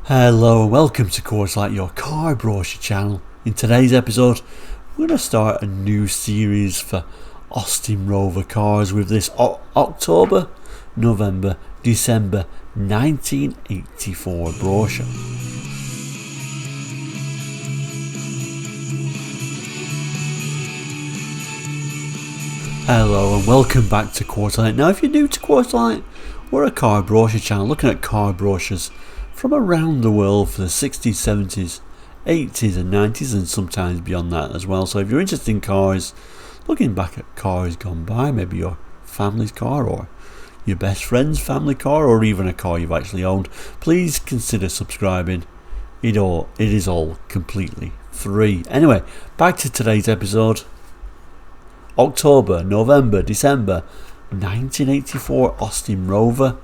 Hello and welcome to Cars Like Your Car Brochure channel. In today's episode we're going to start a new series for Austin Rover cars with this October, November, December 1984 brochure. Hello and welcome back to Quarterlight. Now if you're new to Quarterlight, we're a car brochure channel looking at car brochures from around the world for the 60s, 70s, 80s and 90s and sometimes beyond that as well. So if you're interested in cars, looking back at cars gone by, maybe your family's car or your best friend's family car or even a car you've actually owned, please consider subscribing. It is all completely free. Anyway, back to today's episode. October, November, December 1984 Austin Rover.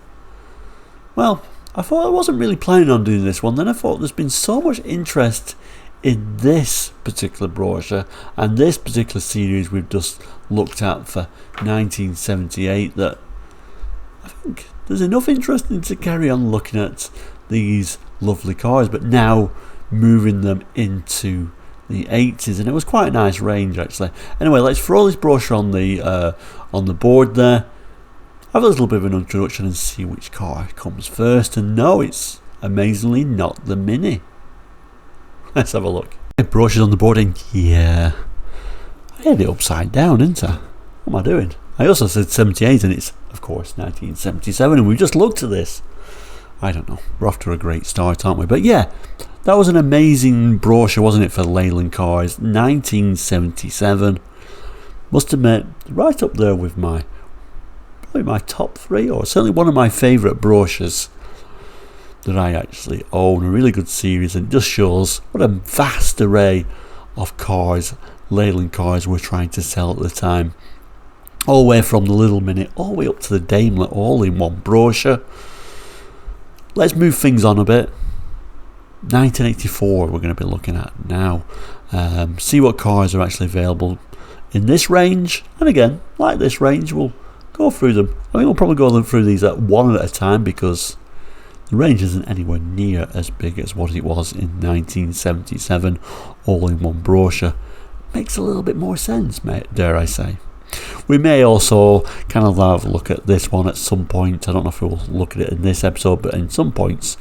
Well, I thought I wasn't really planning on doing this one, then I thought there's been so much interest in this particular brochure and this particular series we've just looked at for 1978 that I think there's enough interest to carry on looking at these lovely cars, but now moving them into the 80s, and it was quite a nice range actually. Anyway, let's throw this brochure on the board there, have a little bit of an introduction and see which car comes first. And no, it's amazingly not the Mini. Let's have a look. Brochure's on the board, and yeah, I had it upside down, didn't I? What am I doing? I also said 78 and it's of course 1977, and we just looked at this. I don't know, we're off to a great start, aren't we? But yeah, that was an amazing brochure, wasn't it, for Leyland cars. 1977, must admit, right up there with probably my top three, or certainly one of my favourite brochures that I actually own. A really good series, and it just shows what a vast array of cars Leyland cars were trying to sell at the time, all the way from the Little Mini all the way up to the Daimler, all in one brochure. Let's move things on a bit. 1984 we're going to be looking at now. See what cars are actually available in this range, and again, like this range, we'll go through them. I think we'll probably go through these one at a time because the range isn't anywhere near as big as what it was in 1977, all in one brochure. Makes a little bit more sense, dare I say. We may also kind of have a look at this one at some point. I don't know if we'll look at it in this episode, but in some points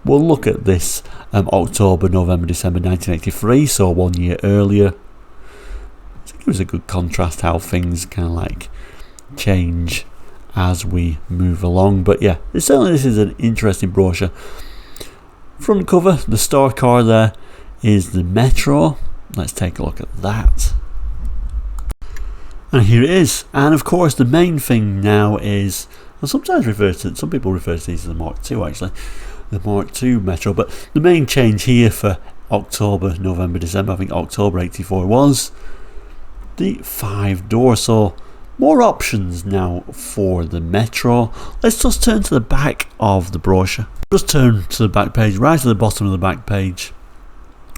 we'll look at this October, November, December 1983, so 1 year earlier. I think it was a good contrast how things kind of like change as we move along. But yeah, certainly this is an interesting brochure. Front cover, the star car there is the Metro. Let's take a look at that. And here it is. And of course the main thing now is, and some people refer to these as the Mark II actually, the Mark II Metro, but the main change here for October, November, December, I think October 84 was the 5-door, so more options now for the Metro. Let's just turn to the back of the brochure. Just turn to the back page, right at the bottom of the back page,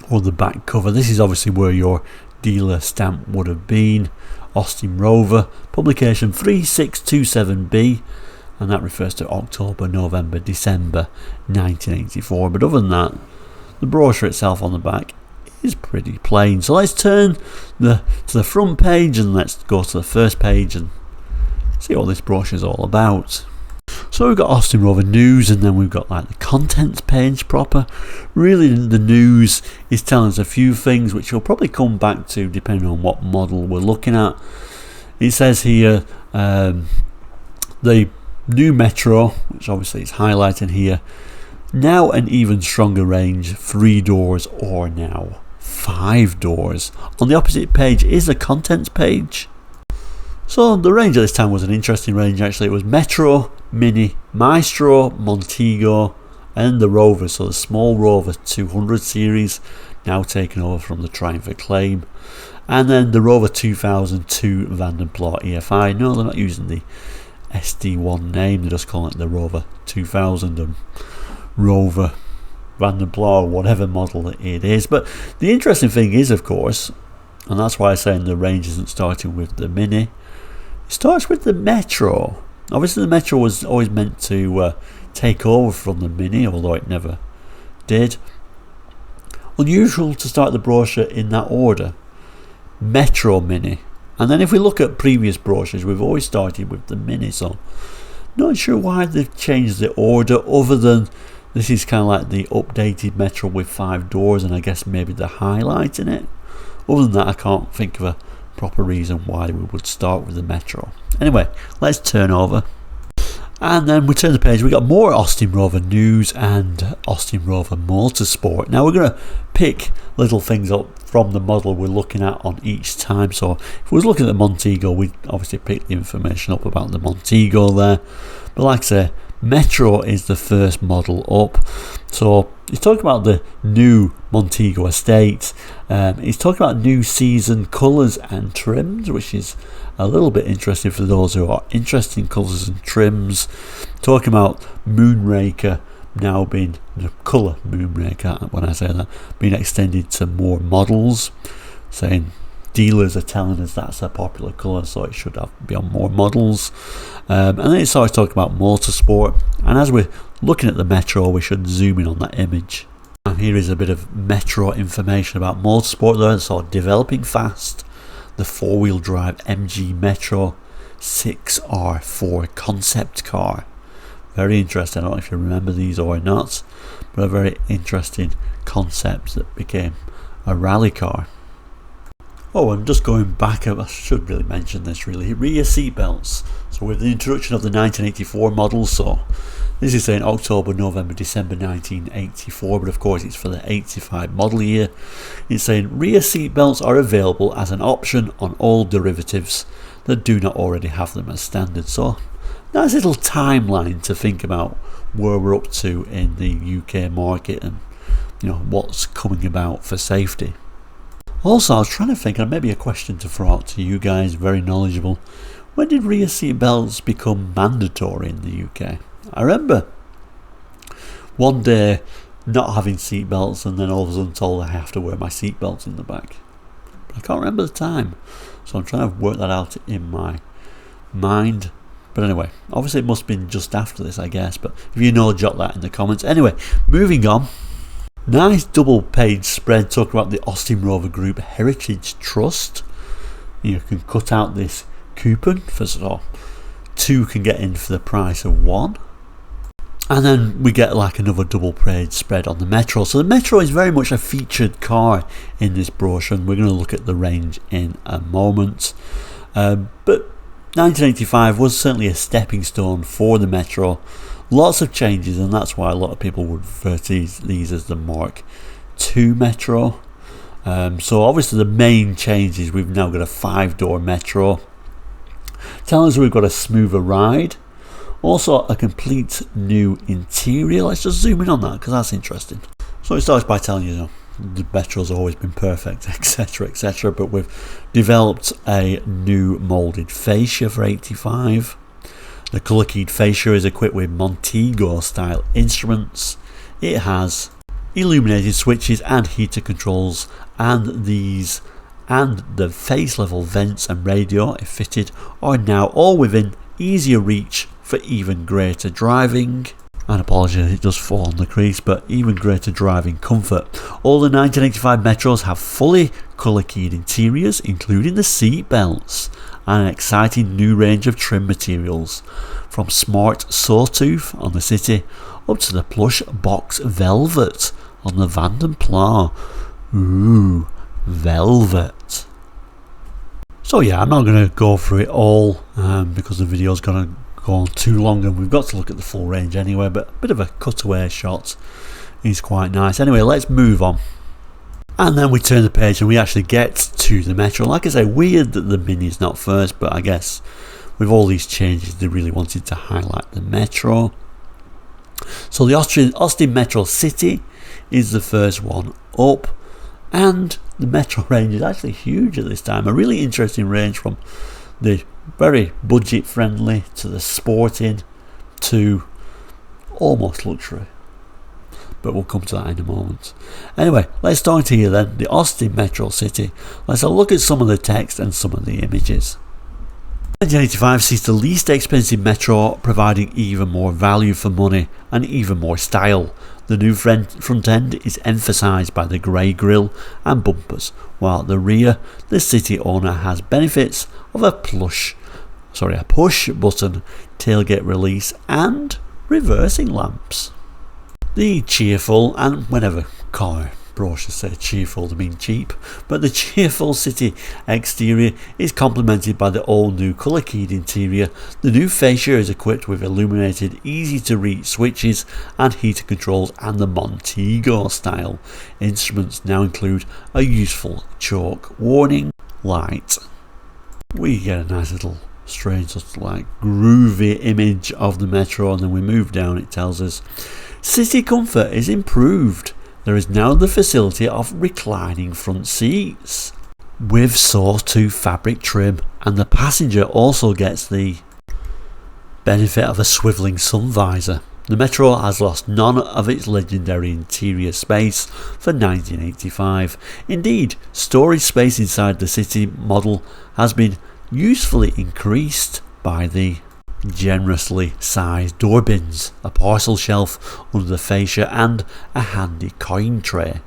or the back cover. This is obviously where your dealer stamp would have been. Austin Rover, publication 3627B, and that refers to October, November, December 1984. But other than that, the brochure itself on the back is pretty plain. So let's turn to the front page and let's go to the first page and see what this brochure is all about. So we've got Austin Rover news, and then we've got like the contents page proper. Really the news is telling us a few things which we'll probably come back to depending on what model we're looking at. It says here the new Metro, which obviously is highlighting here, now an even stronger range, 3 doors or now 5 doors. On the opposite page is the contents page. So the range at this time was an interesting range actually. It was Metro, Mini, Maestro, Montego and the Rover, so the small Rover 200 series, now taken over from the Triumph Acclaim. And then the Rover 2002 Vanden EFI. No, they're not using the SD1 name, they're just calling it the Rover 2000 and Rover Vanden or whatever model it is. But the interesting thing is, of course, and that's why I'm saying the range isn't starting with the Mini, it starts with the Metro. Obviously the Metro was always meant to take over from the Mini, although it never did. Unusual to start the brochure in that order. Metro Mini. And then if we look at previous brochures, we've always started with the Mini, so not sure why they've changed the order, other than this is kind of like the updated Metro with 5 doors, and I guess maybe the highlight in it. Other than that, I can't think of a proper reason why we would start with the Metro. Anyway, let's turn over. And then we turn the page, we got more Austin Rover news and Austin Rover Motorsport. Now we're going to pick little things up from the model we're looking at on each time. So if we was looking at the Montego, we'd obviously pick the information up about the Montego there. But like I say, Metro is the first model up. So he's talking about the new Montego estate. He's talking about new season colours and trims, which is a little bit interesting for those who are interested in colours and trims. Talking about Moonraker now being the colour Moonraker, when I say that, being extended to more models, saying dealers are telling us that's a popular colour, so it should be on more models. And then it starts talking about motorsport, and as we're looking at the Metro, we should zoom in on that image. And here is a bit of Metro information about motorsport there. So developing fast, the 4-wheel drive MG Metro 6R4 concept car. Very interesting. I don't know if you remember these or not, but a very interesting concept that became a rally car. Oh, and just going back, I should really mention this really, rear seat belts. So with the introduction of the 1984 model, so this is saying October, November, December 1984, but of course it's for the 85 model year. It's saying rear seat belts are available as an option on all derivatives that do not already have them as standard. So nice little timeline to think about where we're up to in the UK market, and what's coming about for safety. Also, I was trying to think, and maybe a question to throw out to you guys, very knowledgeable. When did rear seat belts become mandatory in the UK? I remember one day not having seat belts, and then all of a sudden told I have to wear my seat belts in the back. But I can't remember the time, so I'm trying to work that out in my mind. But anyway, obviously it must have been just after this, I guess. But if you know, jot that in the comments. Anyway, moving on. Nice double page spread talking about the Austin Rover Group Heritage Trust. You can cut out this coupon for so 2 can get in for the price of 1. And then we get like another double page spread on the Metro. So the Metro is very much a featured car in this brochure, and we're going to look at the range in a moment. But 1985 was certainly a stepping stone for the Metro. Lots of changes, and that's why a lot of people would refer to these as the Mark II Metro. So obviously the main change is we've now got a 5-door Metro. Telling us we've got a smoother ride. Also a complete new interior. Let's just zoom in on that because that's interesting. So it starts by telling you, the Metro's always been perfect, etc, etc, but we've developed a new moulded fascia for 85. The colour keyed fascia is equipped with Montego style instruments. It has illuminated switches and heater controls, and these and the face level vents and radio, if fitted, are now all within easier reach for even greater driving. And apologies, it does fall on the crease, but even greater driving comfort. All the 1985 Metros have fully colour keyed interiors, including the seat belts, and an exciting new range of trim materials, from smart sawtooth on the City up to the plush box velvet on the Vanden Plas. Ooh, velvet. So yeah, I'm not going to go through it all because the video's going to go on too long, and we've got to look at the full range anyway, but a bit of a cutaway shot is quite nice. Anyway, let's move on. And then we turn the page and we actually get to the Metro. Like I say, weird that the Mini is not first, but I guess with all these changes they really wanted to highlight the Metro. So the Austin Metro City is the first one up, and the Metro range is actually huge at this time. A really interesting range, from the very budget friendly to the sporting to almost luxury, but we'll come to that in a moment. Anyway, let's start here then. The Austin Metro City. Let's have a look at some of the text and some of the images. 1985 sees the least expensive metro, providing even more value for money and even more style. The new front end is emphasised by the grey grille and bumpers, while at the rear the city owner has benefits of a push button tailgate release and reversing lamps. The cheerful, and whenever car brochures say cheerful they mean cheap, but the cheerful city exterior is complemented by the all new colour keyed interior. The new fascia is equipped with illuminated easy to reach switches and heater controls, and the Montego style instruments now include a useful chalk warning light. We get a nice little strange sort of like groovy image of the metro, and then we move down. It tells us city comfort is improved. There is now the facility of reclining front seats with sawtooth fabric trim, and the passenger also gets the benefit of a swivelling sun visor. The metro has lost none of its legendary interior space for 1985. Indeed, storage space inside the city model has been usefully increased by the generously sized door bins, a parcel shelf under the fascia and a handy coin tray.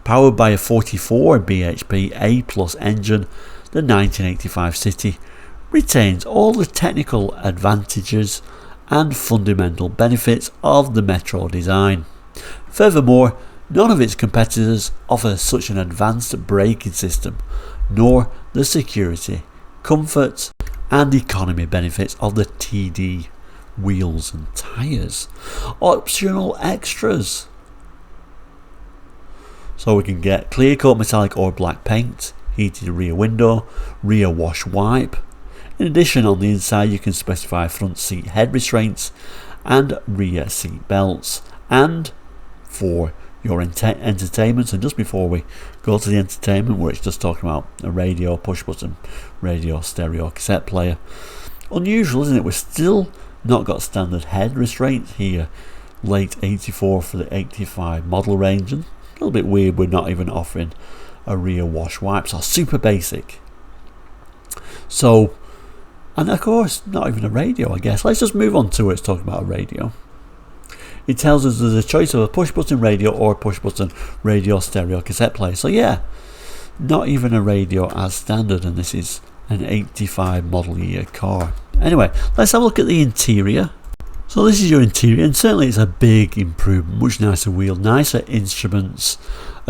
Powered by a 44 bhp A+ engine, the 1985 City retains all the technical advantages and fundamental benefits of the metro design. Furthermore, none of its competitors offer such an advanced braking system, nor the security, comfort and economy benefits of the TD wheels and tyres. Optional extras. So we can get clear coat metallic or black paint, heated rear window, rear wash wipe. In addition, on the inside you can specify front seat head restraints and rear seat belts. And for your entertainment, and just before we go to the entertainment, where it's just talking about a radio, push button radio, stereo, cassette player. Unusual, isn't it? We've still not got standard head restraints here. Late 84 for the 85 model range, and a little bit weird we're not even offering a rear wash wipe, so super basic. So, and of course not even a radio, I guess. Let's just move on to it. It's talking about a radio. It tells us there's a choice of a push button radio or a push button radio, stereo, cassette player. So yeah, not even a radio as standard, and this is an 85 model year car. Anyway, let's have a look at the interior. So this is your interior, and certainly it's a big improvement, much nicer wheel, nicer instruments,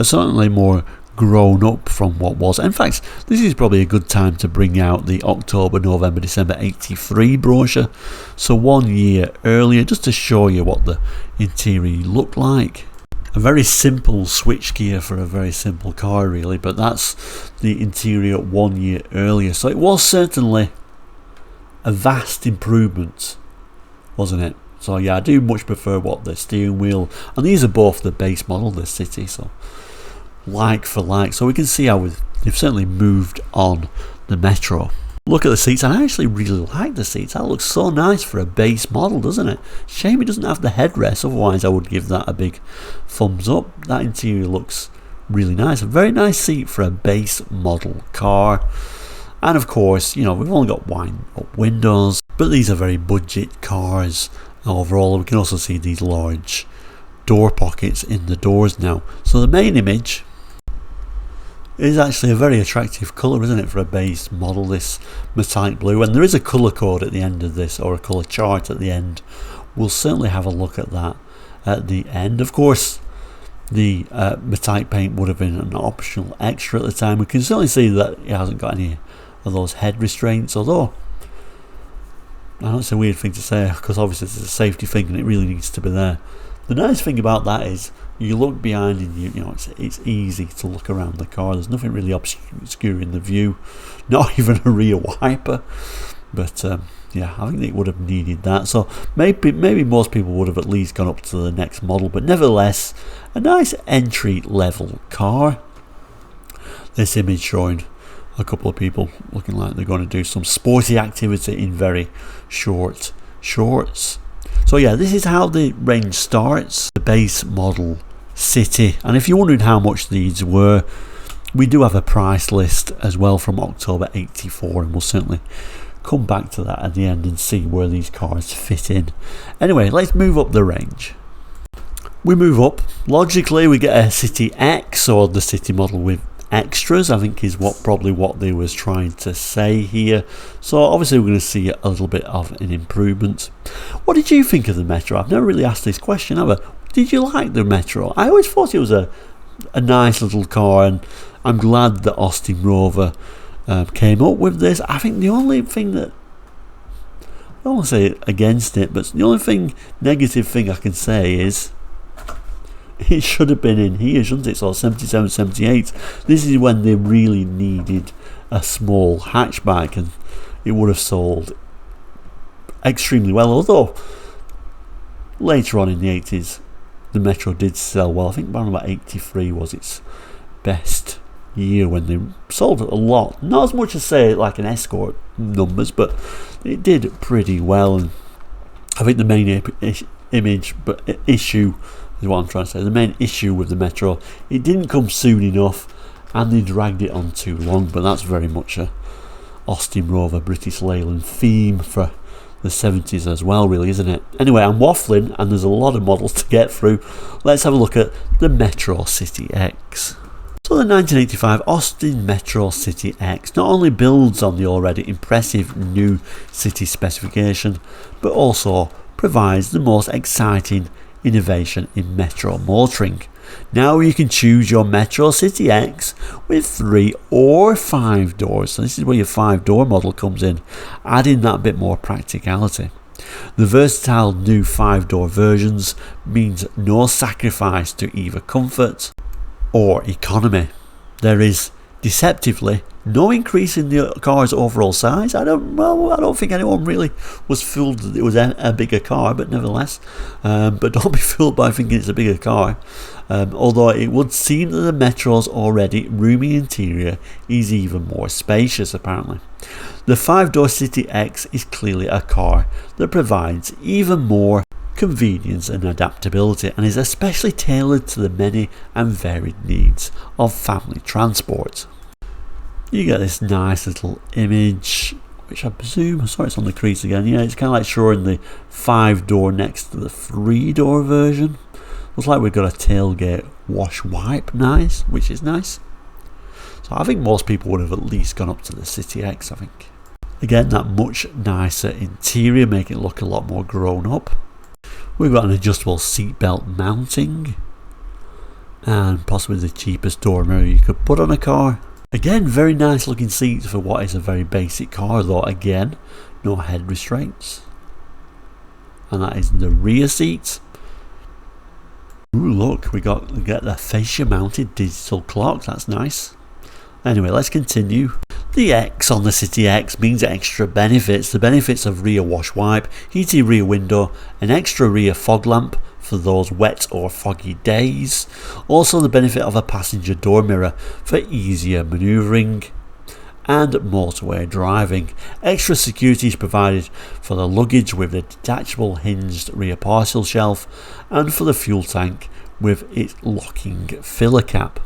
certainly more grown up from what was. In fact, this is probably a good time to bring out the October, November, December 83 brochure, so 1 year earlier, just to show you what the interior looked like. A very simple switchgear for a very simple car really, but that's the interior 1 year earlier, so it was certainly a vast improvement, wasn't it? So yeah, I do much prefer what the steering wheel, and these are both the base model, the City, so like for like. So we can see how they've certainly moved on the metro. Look at the seats, and I actually really like the seats. That looks so nice for a base model, doesn't it? Shame it doesn't have the headrest, otherwise I would give that a big thumbs up. That interior looks really nice. A very nice seat for a base model car. And of course, you know, we've only got wind up windows, but these are very budget cars. Overall, we can also see these large door pockets in the doors now. So the main image is actually a very attractive colour, isn't it, for a base model, this metallic blue. And there is a colour code at the end of this, or a colour chart at the end. We'll certainly have a look at that at the end. Of course, the metallic paint would have been an optional extra at the time. We can certainly see that it hasn't got any of those head restraints, although I know it's a weird thing to say, because obviously it's a safety thing and it really needs to be there. The nice thing about that is you look behind and you know it's easy to look around the car. There's nothing really obscuring the view, not even a rear wiper. But yeah, I think it would have needed that. So maybe most people would have at least gone up to the next model, but nevertheless, a nice entry level car. This image showing a couple of people looking like they're going to do some sporty activity in very short shorts. So yeah, this is how the range starts. The base model City, and if you're wondering how much these were, we do have a price list as well from October 84, and we'll certainly come back to that at the end and see where these cars fit in. Anyway, let's move up the range. We move up. Logically, we get a cityx, or the city model with extras, I think is probably what they was trying to say here. So obviously we're going to see a little bit of an improvement. What did you think of the Metro? I've never really asked this question, have I? Did you like the Metro? I always thought it was a nice little car, and I'm glad that Austin Rover came up with this. I think the only thing that, I don't want to say against it, but the only negative thing I can say is it should have been in here, shouldn't it? So 77, 78. This is when they really needed a small hatchback, and it would have sold extremely well. Although later on in the 80s, the Metro did sell well. I think around about 83 was its best year when they sold a lot. Not as much as say like an Escort numbers, but it did pretty well. And I think the main issue is what I'm trying to say. The main issue with the Metro, it didn't come soon enough, and they dragged it on too long. But that's very much a Austin Rover British Leyland theme for the 70s as well, really, isn't it? Anyway, I'm waffling, and there's a lot of models to get through. Let's have a look at the Metro cityx. So the 1985 Austin Metro cityx not only builds on the already impressive new city specification, but also provides the most exciting innovation in Metro motoring. Now you can choose your Metro cityx with 3 or 5 doors. So this is where your 5-door model comes in, adding that bit more practicality. The versatile new 5-door versions means no sacrifice to either comfort or economy. There is deceptively no increase in the car's overall size. I don't think anyone really was fooled that it was a bigger car, but nevertheless, but don't be fooled by thinking it's a bigger car. Although it would seem that the Metro's already roomy interior is even more spacious apparently. The 5-door cityx is clearly a car that provides even more convenience and adaptability, and is especially tailored to the many and varied needs of family transport. You get this nice little image, which I presume, sorry it's on the crease again, yeah, it's kind of like showing the 5-door next to the 3-door version. Looks like we've got a tailgate wash wipe, nice, which is nice. So I think most people would have at least gone up to the cityx, I think. Again, that much nicer interior, making it look a lot more grown up. We've got an adjustable seatbelt mounting, and possibly the cheapest door mirror you could put on a car. Again, very nice looking seats for what is a very basic car, though again, no head restraints. And that is the rear seat. Ooh, look, we get the fascia mounted digital clock, that's nice. Anyway, let's continue. The X on the cityx means extra benefits. The benefits of rear wash wipe, heated rear window, an extra rear fog lamp for those wet or foggy days. Also the benefit of a passenger door mirror for easier manoeuvring and motorway driving. Extra security is provided for the luggage with the detachable hinged rear parcel shelf, and for the fuel tank with its locking filler cap.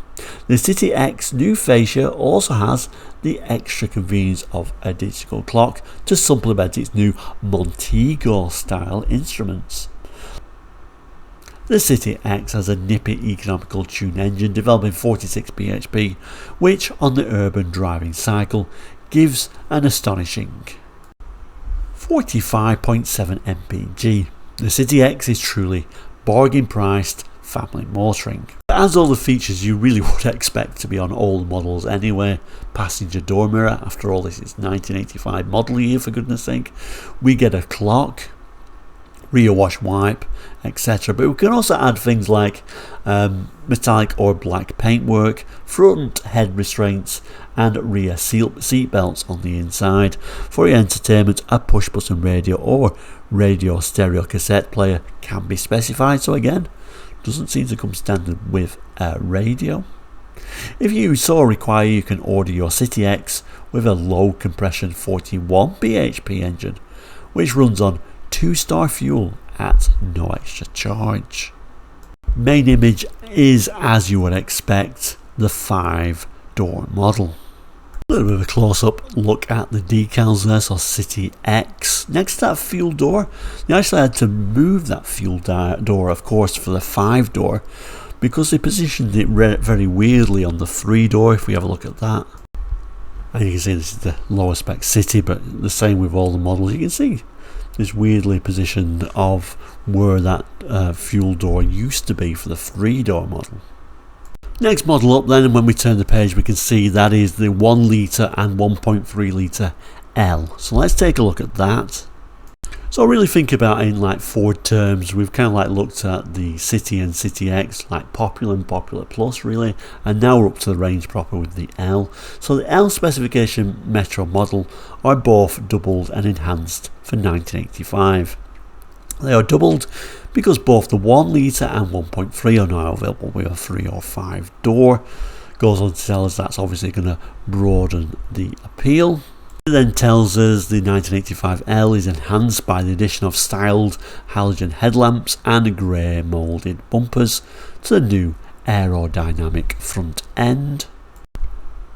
The cityx new fascia also has the extra convenience of a digital clock to supplement its new Montego style instruments. The cityx has a nippy economical tune engine developing 46 bhp, which on the urban driving cycle gives an astonishing 45.7 mpg. The cityx is truly bargain priced family motoring. It has all the features you really would expect to be on old models anyway. Passenger door mirror, after all this is 1985 model year for goodness sake. We get a clock, rear wash wipe, etc. But we can also add things like metallic or black paintwork, front head restraints and rear seat belts on the inside. For your entertainment, a push button radio or radio stereo cassette player can be specified, so again, doesn't seem to come standard with a radio. If you so require, you can order your cityx with a low compression 41 bhp engine, which runs on 2-star fuel at no extra charge. Main image is, as you would expect, the 5-door model. A little bit of a close-up look at the decals there, so cityx. Next to that fuel door, they actually had to move that fuel door, of course, for the 5-door, because they positioned it very weirdly on the 3-door, if we have a look at that. And you can see this is the lower spec City, but the same with all the models. You can see this weirdly positioned of where that fuel door used to be for the 3-door model. Next model up then, and when we turn the page we can see that is the 1 litre and 1.3 litre L. So let's take a look at that. So really think about it in like Ford terms. We've kind of like looked at the City and cityx, like Popular and Popular Plus really, and now we're up to the range proper with the L. So the L specification Metro model are both doubled and enhanced for 1985. They are doubled because both the 1 litre and 1.3 are now available with a 3 or 5 door. Goes on to tell us that's obviously going to broaden the appeal. It then tells us the 1985 L is enhanced by the addition of styled halogen headlamps and grey moulded bumpers to the new aerodynamic front end,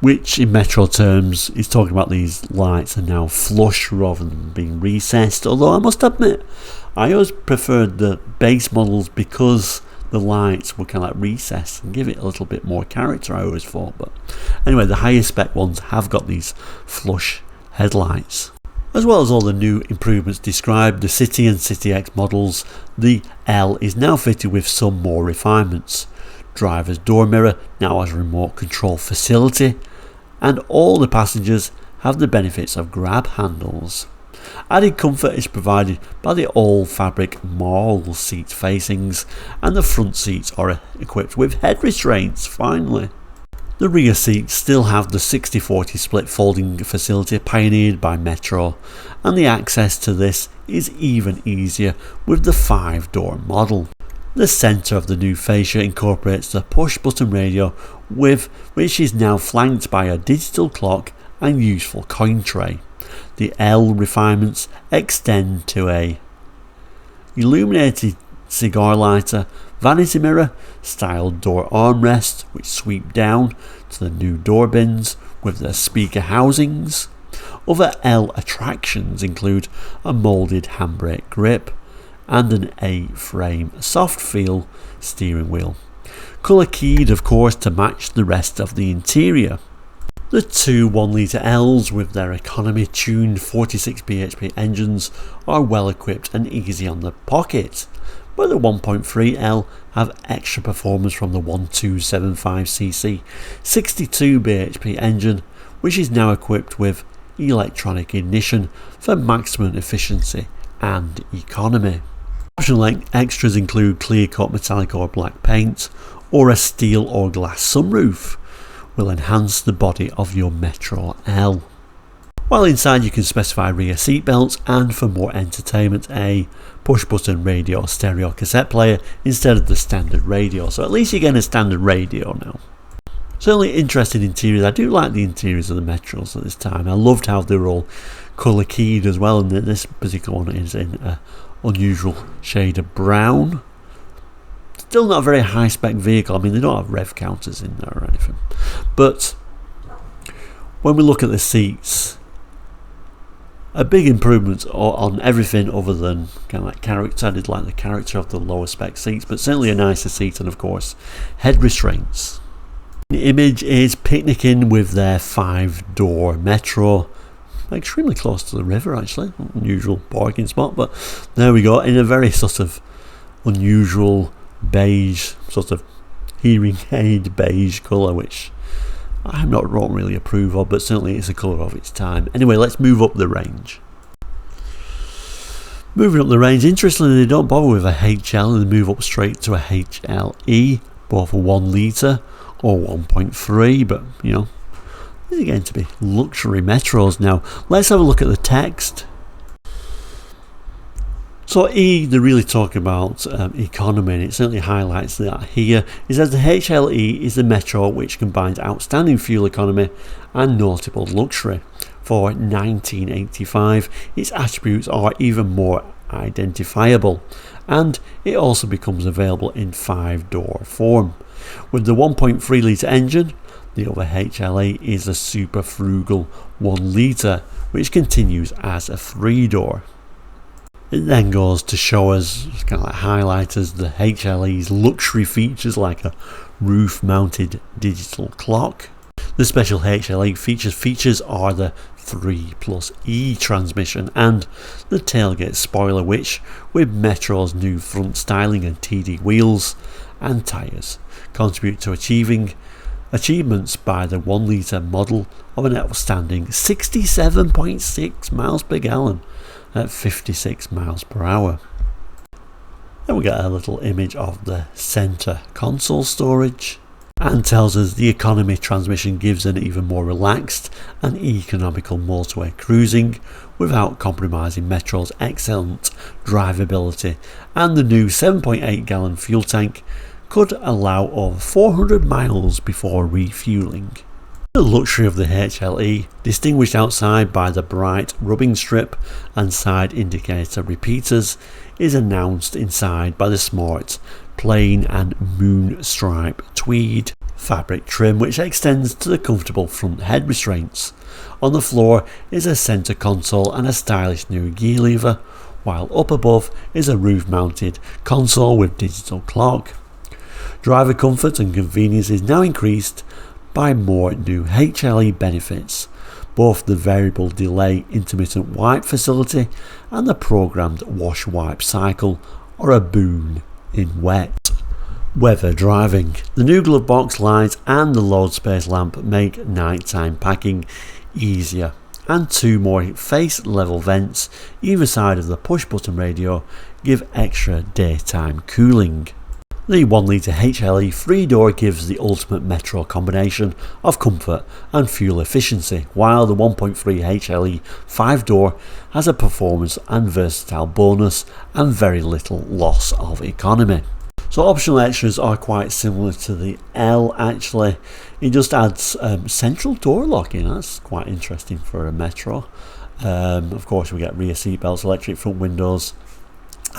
which in Metro terms is talking about these lights are now flush rather than being recessed. Although I must admit, I always preferred the base models because the lights were kind of like recessed and give it a little bit more character, I always thought. But anyway, the higher spec ones have got these flush headlights. As well as all the new improvements described, the City and cityx models, the L is now fitted with some more refinements. Driver's door mirror now has a remote control facility, and all the passengers have the benefits of grab handles. Added comfort is provided by the all fabric marl seat facings, and the front seats are equipped with head restraints finally. The rear seats still have the 60-40 split folding facility pioneered by Metro, and the access to this is even easier with the 5-door model. The centre of the new fascia incorporates the push button radio, with which is now flanked by a digital clock and useful coin tray. The L refinements extend to a illuminated cigar lighter, vanity mirror, styled door armrests which sweep down to the new door bins with their speaker housings. Other L attractions include a moulded handbrake grip and an A-frame soft feel steering wheel, colour keyed of course to match the rest of the interior. The two 1 litre Ls with their economy tuned 46 bhp engines are well equipped and easy on the pocket, but the 1.3L have extra performance from the 1275cc 62 bhp engine, which is now equipped with electronic ignition for maximum efficiency and economy. Optional extras include clear-cut metallic or black paint, or a steel or glass sunroof will enhance the body of your Metro L. While inside you can specify rear seat belts and, for more entertainment, a push button radio stereo cassette player instead of the standard radio, so at least you're getting a standard radio now. Certainly interesting interiors. I do like the interiors of the Metros at this time. I loved how they were all colour keyed as well, and this particular one is in an unusual shade of brown. Still not a very high spec vehicle. I mean, they don't have rev counters in there or anything, but when we look at the seats, a big improvement on everything other than kind of like character. I did like the character of the lower spec seats, but certainly a nicer seat, and of course head restraints. The image is picnicking with their 5-door Metro, extremely close to the river actually, unusual parking spot, but there we go, in a very sort of unusual beige, sort of hearing aid beige colour, which I'm not really approve of, but certainly it's a colour of its time. Anyway, let's move up the range. Moving up the range, interestingly they don't bother with a HL, and they move up straight to a HLE, both a 1 litre or 1.3, but you know, these are going to be luxury Metros now. Let's have a look at the text. So E, they're really talking about economy, and it certainly highlights that here. It says the HLE is the Metro which combines outstanding fuel economy and notable luxury. For 1985, its attributes are even more identifiable, and it also becomes available in 5-door form. With the 1.3 litre engine, The other HLE is a super frugal 1 litre, which continues as a 3-door. It then goes to show us, kind of like highlighters, the HLE's luxury features like a roof-mounted digital clock. The special HLE features are the 3+E transmission and the tailgate spoiler, which, with Metro's new front styling and TD wheels and tyres, contribute to achievements by the 1 litre model of an outstanding 67.6 miles per gallon at 56 miles per hour. Then we get a little image of the centre console storage and tells us the economy transmission gives an even more relaxed and economical motorway cruising without compromising Metro's excellent drivability, and the new 7.8 gallon fuel tank could allow over 400 miles before refuelling. The luxury of the HLE, distinguished outside by the bright rubbing strip and side indicator repeaters, is announced inside by the smart plain and moon stripe tweed fabric trim, which extends to the comfortable front head restraints. On the floor is a centre console and a stylish new gear lever, while up above is a roof mounted console with digital clock. Driver comfort and convenience is now increased by more new HLE benefits. Both the variable delay intermittent wipe facility and the programmed wash wipe cycle are a boon in wet weather driving. The new glove box light and the load space lamp make nighttime packing easier, and 2 more face level vents either side of the push button radio give extra daytime cooling. The 1 litre HLE 3-door gives the ultimate Metro combination of comfort and fuel efficiency, while the 1.3 HLE 5-door has a performance and versatile bonus and very little loss of economy. So optional extras are quite similar to the L actually. It just adds central door locking. That's quite interesting for a Metro. Of course we get rear seat belts, electric front windows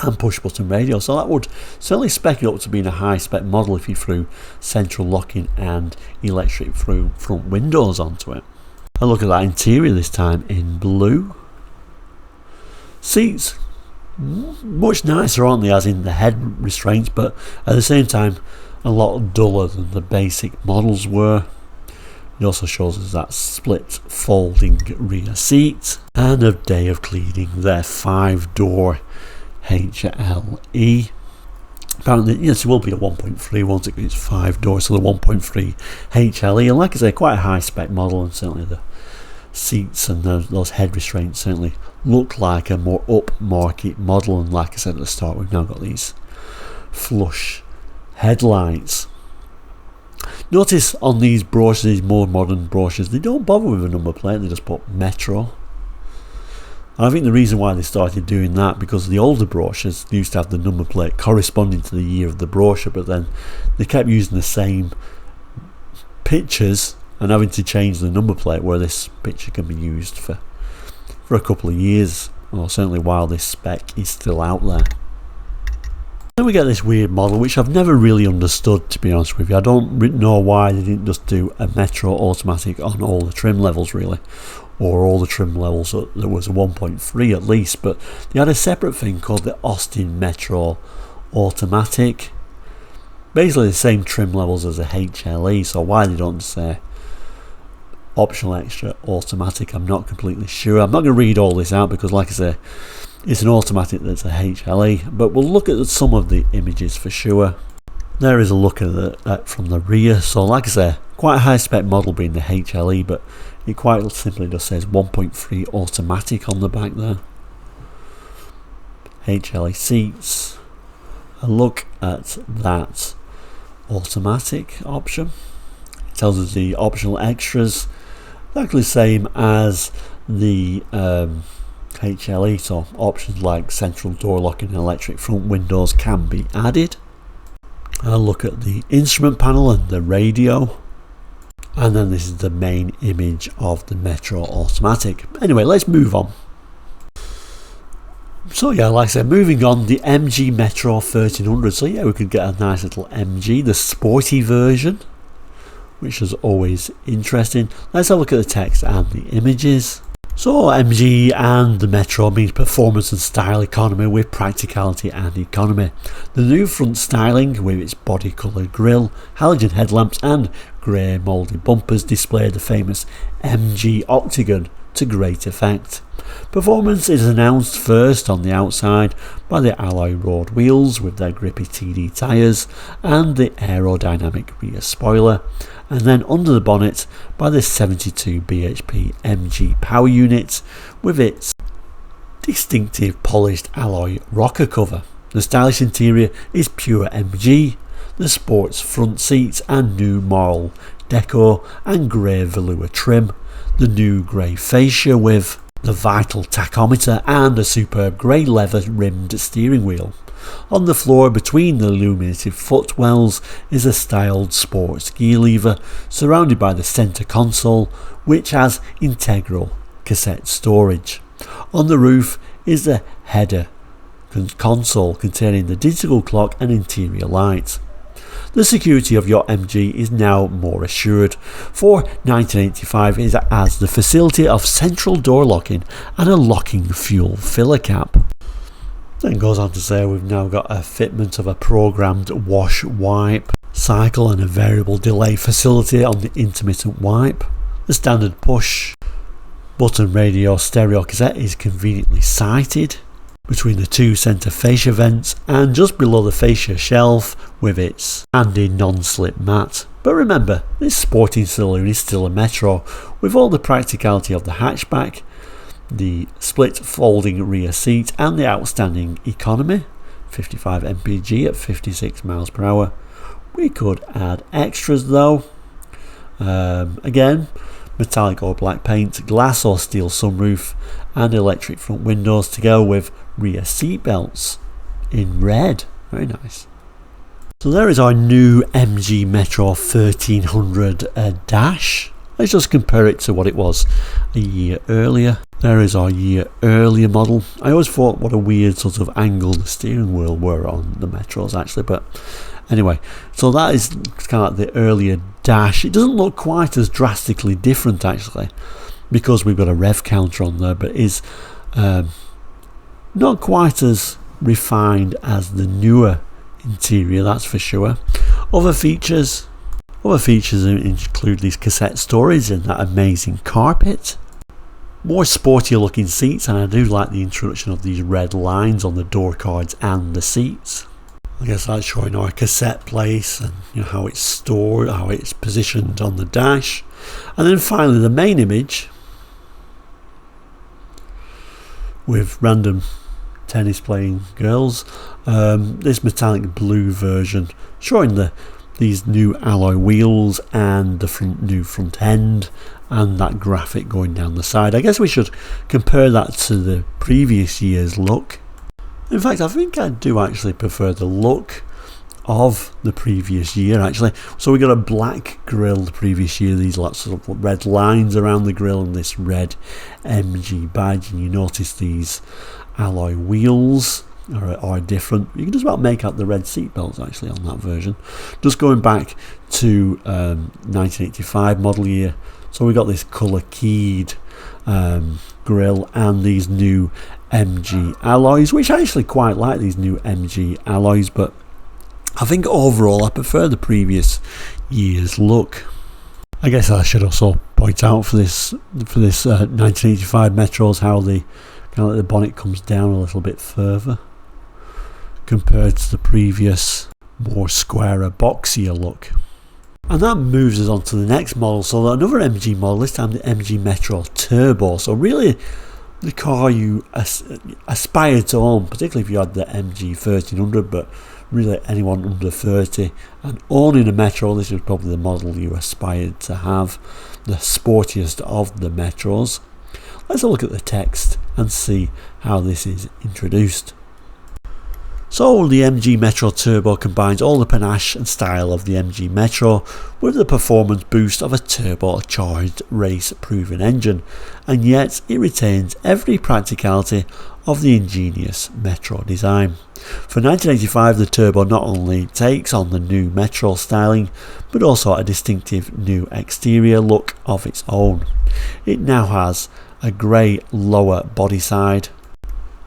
and push button radio, so that would certainly spec it up to being a high spec model if you threw central locking and electric front windows onto it. A look at that interior, this time in blue. Seats much nicer, aren't they, as in the head restraints, but at the same time a lot duller than the basic models were. It also shows us that split folding rear seat and a day of cleaning their 5-door HLE. Apparently, yes, it will be a 1.3, won't it? It's 5-door, so the 1.3 HLE, and like I say, quite a high spec model, and certainly the seats and those head restraints certainly look like a more upmarket model. And like I said at the start, we've now got these flush headlights. Notice on these brochures, these more modern brochures, they don't bother with a number plate, they just put Metro. And I think the reason why they started doing that, because the older brochures used to have the number plate corresponding to the year of the brochure, but then they kept using the same pictures and having to change the number plate, where this picture can be used for a couple of years, or certainly while this spec is still out there. Then we get this weird model which I've never really understood, to be honest with you. I don't know why they didn't just do a Metro automatic on all the trim levels really, or all the trim levels. There was a 1.3 at least, but they had a separate thing called the Austin Metro automatic, basically the same trim levels as a HLE. So why they don't say optional extra automatic, I'm not completely sure. I'm not going to read all this out because, like I say, it's an automatic that's a HLE, but we'll look at some of the images for sure. There is a look at that from the rear. So like I say, quite a high spec model being the HLE, but it quite simply just says 1.3 automatic on the back there. HLE seats. A look at that automatic option. It tells us the optional extras, exactly the same as the HLE, so options like central door locking and electric front windows can be added. I'll look at the instrument panel and the radio, and then this is the main image of the Metro automatic. Anyway, let's move on. So yeah, like I said, moving on, the MG Metro 1300. So yeah, we could get a nice little MG, the sporty version, which is always interesting. Let's have a look at the text and the images. So MG and the Metro means performance and style economy with practicality and economy. The new front styling with its body coloured grille, halogen headlamps and grey mouldy bumpers display the famous MG Octagon to great effect. Performance is announced first on the outside by the alloy road wheels with their grippy TD tyres and the aerodynamic rear spoiler, and then under the bonnet by the 72 bhp MG power unit with its distinctive polished alloy rocker cover. The stylish interior is pure MG, the sports front seats and new marl deco and grey velour trim, the new grey fascia with the vital tachometer and a superb grey leather rimmed steering wheel. On the floor between the illuminated footwells is a styled sports gear lever surrounded by the centre console, which has integral cassette storage. On the roof is the header console containing the digital clock and interior lights. The security of your MG is now more assured, for 1985 it has the facility of central door locking and a locking fuel filler cap. Then goes on to say we've now got a fitment of a programmed wash wipe cycle and a variable delay facility on the intermittent wipe. The standard push button radio stereo cassette is conveniently sited between the two centre fascia vents and just below the fascia shelf with its handy non-slip mat. But remember, this sporting saloon is still a Metro with all the practicality of the hatchback, the split folding rear seat and the outstanding economy, 55 mpg at 56 miles per hour. We could add extras though. Again, metallic or black paint, glass or steel sunroof and electric front windows to go with rear seat belts in red. Very nice. So there is our new MG Metro 1300 dash. Let's just compare it to what it was a year earlier. There is our year earlier model. I always thought what a weird sort of angle the steering wheel were on the Metros actually, but anyway, so that is kind of the earlier dash. It doesn't look quite as drastically different actually because we've got a rev counter on there, but is not quite as refined as the newer interior, that's for sure. Other features include these cassette storage and that amazing carpet, more sportier looking seats, and I do like the introduction of these red lines on the door cards and the seats. I guess that's showing our cassette place and how it's stored, how it's positioned on the dash. And then finally the main image with random tennis playing girls, this metallic blue version showing these new alloy wheels and the new front end and that graphic going down the side. I guess we should compare that to the previous year's look. In fact, I think I do actually prefer the look of the previous year actually. So we got a black grille the previous year, these lots of red lines around the grille and this red MG badge, and you notice these alloy wheels are different. You can just about make out the red seat belts actually on that version. Just going back to 1985 model year, so we got this colour keyed grille and these new MG alloys, which I actually quite like, these new MG alloys, but I think overall I prefer the previous year's look. I guess I should also point out for this 1985 Metros how the kind of the bonnet comes down a little bit further compared to the previous more squarer, boxier look. And that moves us on to the next model, so another MG model, this time the MG Metro Turbo. So really the car you aspire to own, particularly if you had the MG 1300, but really anyone under 30 and owning a Metro, this is probably the model you aspired to have, the sportiest of the Metros. Let's have a look at the text and see how this is introduced. So the MG Metro Turbo combines all the panache and style of the MG Metro with the performance boost of a turbocharged race-proven engine, and yet it retains every practicality of the ingenious Metro design. For 1985, the Turbo not only takes on the new Metro styling, but also a distinctive new exterior look of its own. It now has a grey lower body side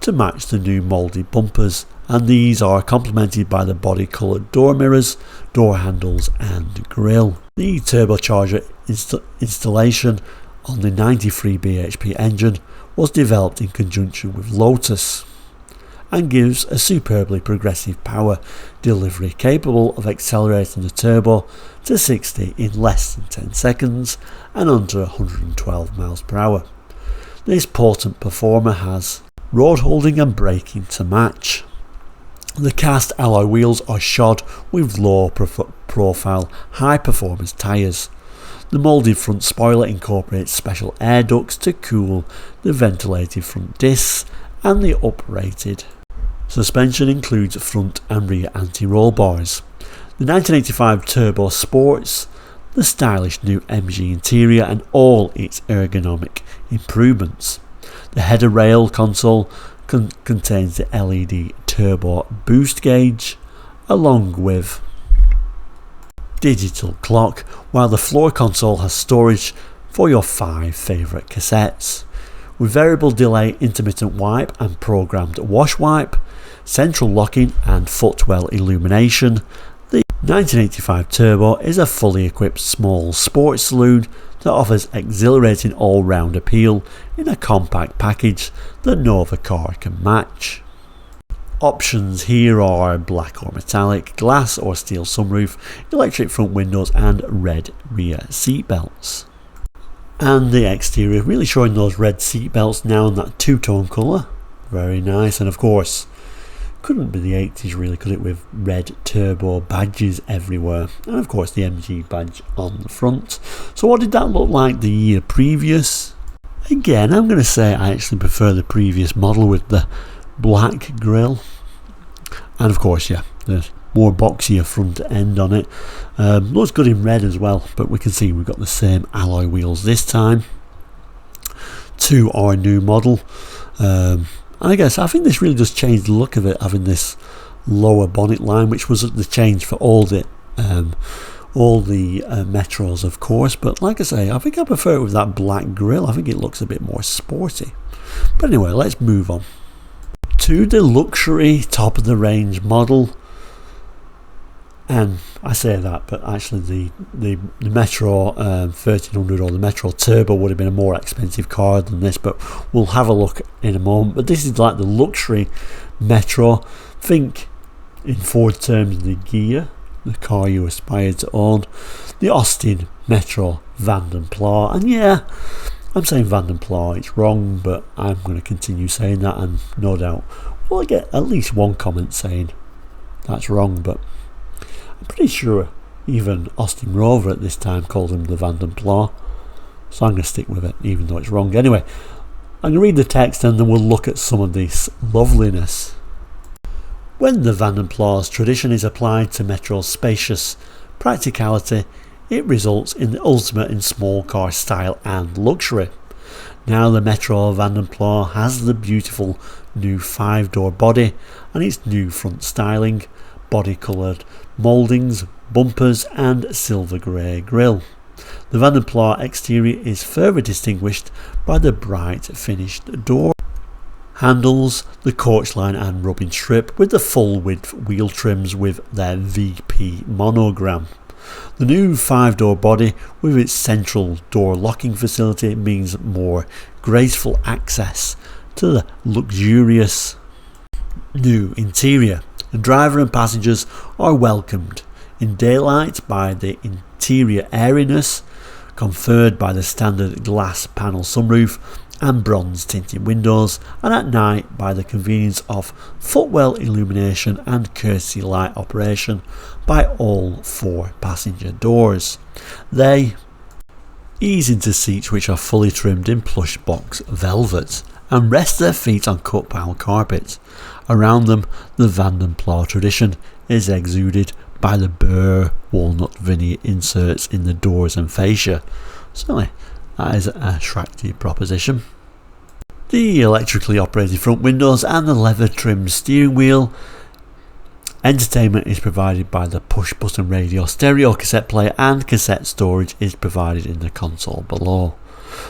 to match the new moulded bumpers, and these are complemented by the body coloured door mirrors, door handles and grille. The turbocharger installation on the 93 bhp engine was developed in conjunction with Lotus and gives a superbly progressive power delivery capable of accelerating the turbo to 60 in less than 10 seconds and under 112 miles per hour. This potent performer has road holding and braking to match. The cast alloy wheels are shod with low profile high performance tyres. The moulded front spoiler incorporates special air ducts to cool the ventilated front discs, and the uprated suspension includes front and rear anti-roll bars. The 1985 Turbo sports the stylish new MG interior and all its ergonomic improvements. The header rail console contains the LED turbo boost gauge along with digital clock, while the floor console has storage for your 5 favourite cassettes. With variable delay intermittent wipe and programmed wash wipe, central locking and footwell illumination, the 1985 Turbo is a fully equipped small sports saloon that offers exhilarating all-round appeal in a compact package that no other car can match. Options here are black or metallic, glass or steel sunroof, electric front windows and red rear seat belts. And the exterior really showing those red seat belts now in that two-tone colour. Very nice, and of course couldn't be the 80s really, could it, with red turbo badges everywhere, and of course the MG badge on the front. So what did that look like the year previous? Again, I'm going to say I actually prefer the previous model with the black grille, and of course the more boxier front end on it. Looks good in red as well, but we can see we've got the same alloy wheels this time to our new model. And I think this really does change the look of it, having this lower bonnet line, which was the change for all the Metros, of course. But like I say, I think I prefer it with that black grille. I think it looks a bit more sporty. But anyway, let's move on to the luxury top of the range model. And I say that, but actually the Metro 1300 or the Metro Turbo would have been a more expensive car than this, but we'll have a look in a moment. But this is like the luxury Metro. Think in Ford terms the gear, the car you aspire to own. The Austin Metro Vanden Plas, and yeah, I'm saying Vanden Plas, it's wrong, but I'm going to continue saying that, and no doubt we'll get at least one comment saying that's wrong, but I'm pretty sure even Austin Rover at this time called him the Vanden Plas, so I'm going to stick with it even though it's wrong. Anyway, I'm going to read the text and then we'll look at some of this loveliness. When the Vanden Plas tradition is applied to Metro's spacious practicality, it results in the ultimate in small car style and luxury. Now the Metro Vanden Plas has the beautiful new 5-door body and its new front styling, body coloured mouldings, bumpers and silver grey grille. The Vanden Plas exterior is further distinguished by the bright finished door handles, the coach line and rubbing strip with the full width wheel trims with their VP monogram. The new 5-door body with its central door locking facility means more graceful access to the luxurious new interior. The driver and passengers are welcomed in daylight by the interior airiness conferred by the standard glass panel sunroof and bronze tinted windows, and at night by the convenience of footwell illumination and courtesy light operation by all 4 passenger doors. They ease into seats which are fully trimmed in plush box velvet and rest their feet on cut panel carpet. Around them, the Vanden Plas tradition is exuded by the burr walnut veneer inserts in the doors and fascia. Certainly, that is an attractive proposition. The electrically operated front windows and the leather trimmed steering wheel. Entertainment is provided by the push button radio, stereo cassette player and cassette storage is provided in the console below.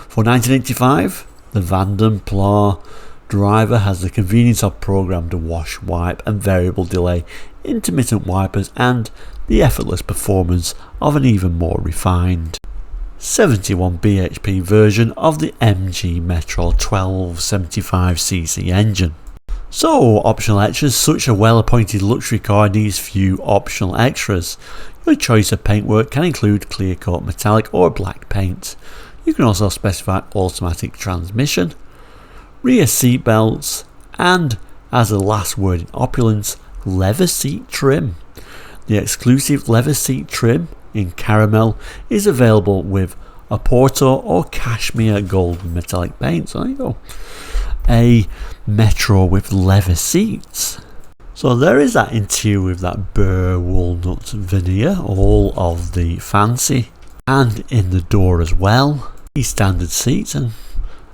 For 1985, the Vanden Plas driver has the convenience of programmed wash, wipe and variable delay intermittent wipers and the effortless performance of an even more refined 71 bhp version of the MG Metro 1275cc engine. So, optional extras. Such a well appointed luxury car needs few optional extras. Your choice of paintwork can include clear coat metallic or black paint. You can also specify automatic transmission, rear seat belts, and, as a last word in opulence, leather seat trim. The exclusive leather seat trim in caramel is available with a Porto or cashmere gold metallic paint. So there you go. A Metro with leather seats. So there is that interior with that burr walnut veneer, all of the fancy, and in the door as well. These standard seats, and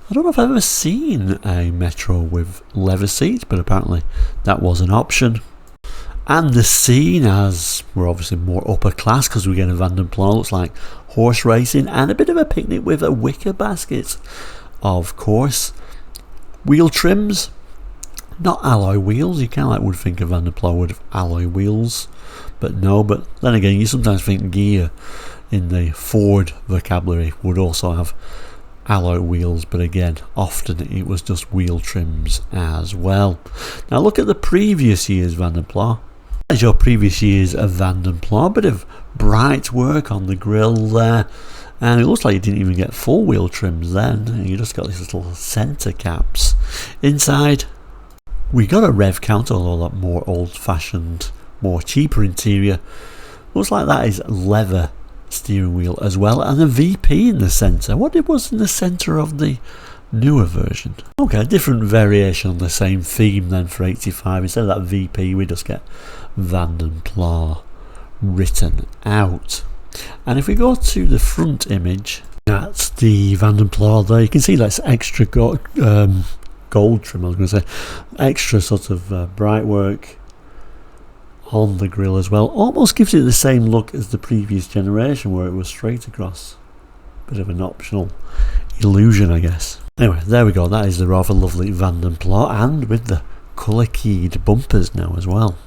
I don't know if I've ever seen a Metro with leather seats, but apparently that was an option. And the scene, as we're obviously more upper class because we get a Vanden Plas, looks like horse racing and a bit of a picnic with a wicker basket, of course. Wheel trims, not alloy wheels. You kind of would think a Vanden Plas would have alloy wheels, but no. But then again, you sometimes think gear in the Ford vocabulary would also have alloy wheels, but again, often it was just wheel trims as well. Now look at the previous year's Vanden Plas. As your previous year's Vanden Plas, a bit of bright work on the grille there, and it looks like you didn't even get full wheel trims then. You just got these little centre caps. Inside, we got a rev counter, although that more old-fashioned, more cheaper interior. Looks like that is leather steering wheel as well, and a VP in the centre. What it was in the centre of the newer version? Okay, a different variation on the same theme then for 85. Instead of that VP, we just get Vanden Plas written out. And if we go to the front image, that's the Vanden Plas there. You can see that's extra gold trim. I was going to say extra sort of bright work on the grille as well. Almost gives it the same look as the previous generation where it was straight across. Bit of an optional illusion, I guess. Anyway, there we go. That is the rather lovely Vanden Plas, and with the colour keyed bumpers now as well.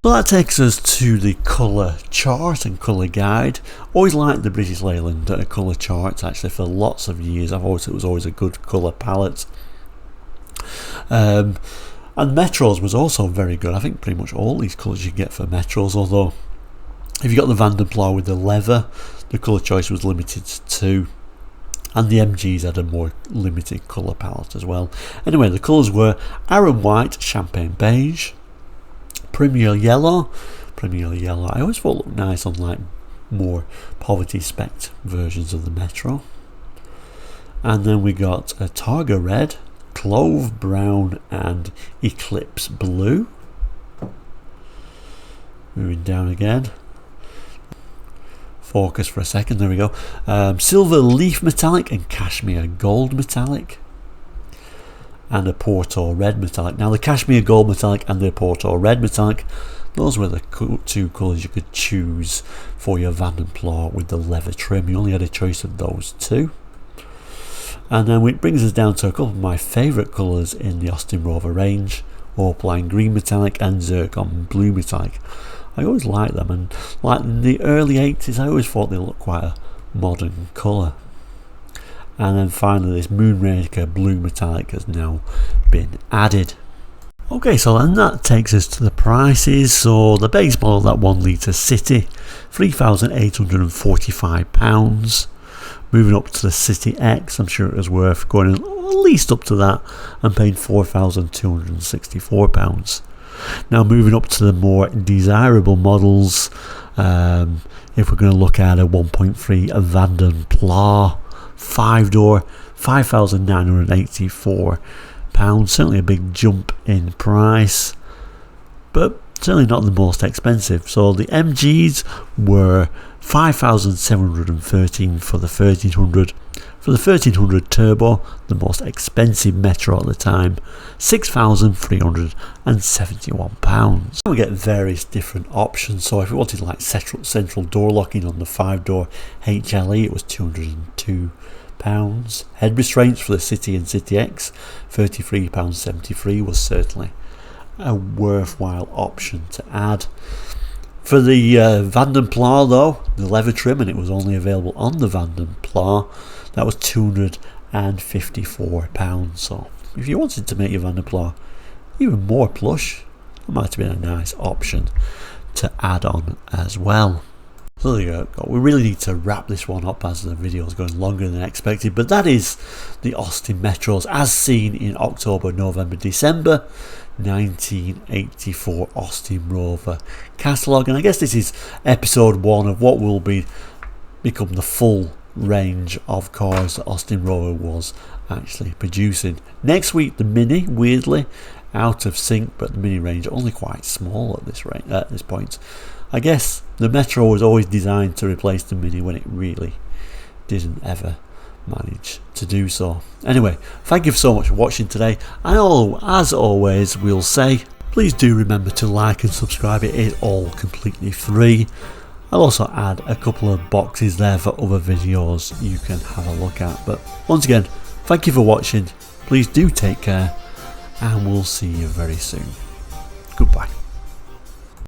So that takes us to the colour chart and colour guide. Always liked the British Leyland colour charts actually for lots of years. I've always, it was always a good colour palette. And Metros was also very good. I think pretty much all these colours you get for Metros, although if you got the Vanden Plas with the leather, the colour choice was limited to, and the MGs had a more limited colour palette as well. Anyway, the colours were Aran White, Champagne Beige, Premier Yellow. I always thought looked nice on like more poverty spec versions of the Metro. And then we got a Targa Red, Clove Brown and Eclipse Blue. Moving down again. Focus for a second, there we go. Silver Leaf Metallic and Cashmere Gold Metallic. And a Porto Red Metallic. Now the Cashmere Gold Metallic and the Porto Red Metallic, those were the two colours you could choose for your Vanden Plas with the leather trim. You only had a choice of those two. And then it brings us down to a couple of my favourite colours in the Austin Rover range. Opaline Green Metallic and Zircon Blue Metallic. I always liked them, and like in the early 80s I always thought they looked quite a modern colour. And then finally this Moonraker Blue Metallic has now been added. Okay, so then that takes us to the prices. So the base model, that 1 litre City, £3,845. Moving up to the cityx, I'm sure it was worth going at least up to that and paying £4,264. Now moving up to the more desirable models, if we're going to look at a 1.3 Vanden Plas 5-door, £5,984. Certainly a big jump in price, but certainly not the most expensive. So the MGs were 5,713 for the 1300. For the 1300 Turbo, the most expensive Metro at the time, £6,371. We get various different options. So if we wanted like central door locking on the 5-door HLE, it was £202. Head restraints for the City and cityx, £33.73, was certainly a worthwhile option to add. For the Vanden Plas though, the leather trim, and it was only available on the Vanden Plas, that was £254. So if you wanted to make your Vanden Plas even more plush, that might have been a nice option to add on as well. So there you go. We really need to wrap this one up as the video is going longer than expected, but that is the Austin Metros as seen in October, November, December 1984 Austin Rover catalogue. And I guess this is episode 1 of what will become the full range of cars that Austin Rover was actually producing. Next week the Mini, weirdly out of sync, but the Mini range only quite small at this point. I guess the Metro was always designed to replace the Mini when it really didn't ever manage to do so. Anyway, thank you so much for watching today, and as always we'll say, please do remember to like and subscribe. It is all completely free. I'll also add a couple of boxes there for other videos you can have a look at. But once again, thank you for watching. Please do take care, and we'll see you very soon.